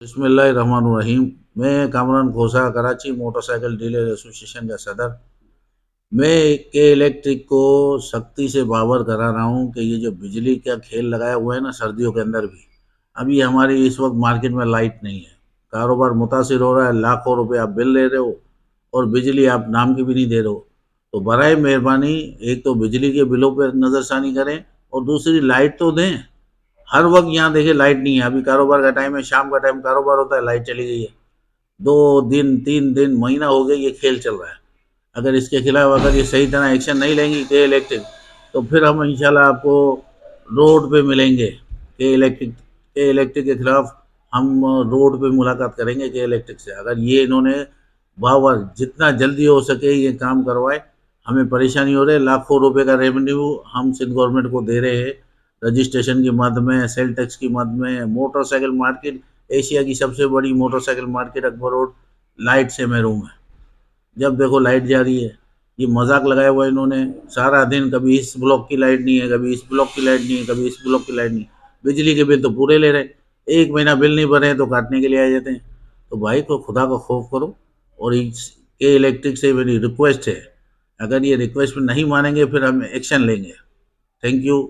बिस्मिल्लाहिर्रहमानुर्रहीम। मैं कामरान खोसा, Karachi motorcycle dealer association का सदर। मैं के इलेक्ट्रिक को सख्ती से बावर करा रहा हूँ कि ये जो बिजली का खेल लगाया हुआ है ना, सर्दियों के अंदर भी अभी हमारी इस वक्त मार्केट में लाइट नहीं है, कारोबार मुतासिर हो रहा है, लाखों रुपए आप बिल ले रहे हो और बिजली आप नाम की भी नहीं दे रहे हो। तो बराए मेहरबानी एक तो बिजली के बिलों पर नज़रसानी करें और दूसरी लाइट तो दें। हर वक्त यहाँ देखिए लाइट नहीं है, अभी कारोबार का टाइम है, शाम का टाइम कारोबार होता है, लाइट चली गई है। 2 दिन 3 दिन महीना हो गया ये खेल चल रहा है। अगर इसके खिलाफ अगर ये सही तरह एक्शन नहीं लेंगी के इलेक्ट्रिक, तो फिर हम इंशाल्लाह आपको रोड पे मिलेंगे। के इलेक्ट्रिक के खिलाफ हम रोड पे मुलाकात करेंगे के इलेक्ट्रिक से। अगर ये इन्होंने बावर जितना जल्दी हो सके ये काम करवाए। हमें परेशानी हो रही है, लाखों रुपए का रेवेन्यू हम सिंध गवर्नमेंट को दे रहे हैं रजिस्ट्रेशन की मद में, सेल टैक्स की मद में। मोटरसाइकिल मार्केट एशिया की सबसे बड़ी motorcycle market Akbar road light से महरूम है। जब देखो लाइट जा रही है। ये मजाक लगाया हुआ है इन्होंने सारा दिन, कभी इस ब्लॉक की लाइट नहीं है, कभी इस ब्लॉक की लाइट नहीं है, कभी इस ब्लॉक की लाइट नहीं है। बिजली के बिल तो पूरे ले रहे हैं, 1 महीना बिल नहीं भरे हैं तो काटने के लिए आ जाते हैं। तो भाई को खुदा का खौफ करो। और ये इलेक्ट्रिक से मेरी रिक्वेस्ट है, अगर ये रिक्वेस्ट नहीं मानेंगे फिर हम एक्शन लेंगे। Thank you.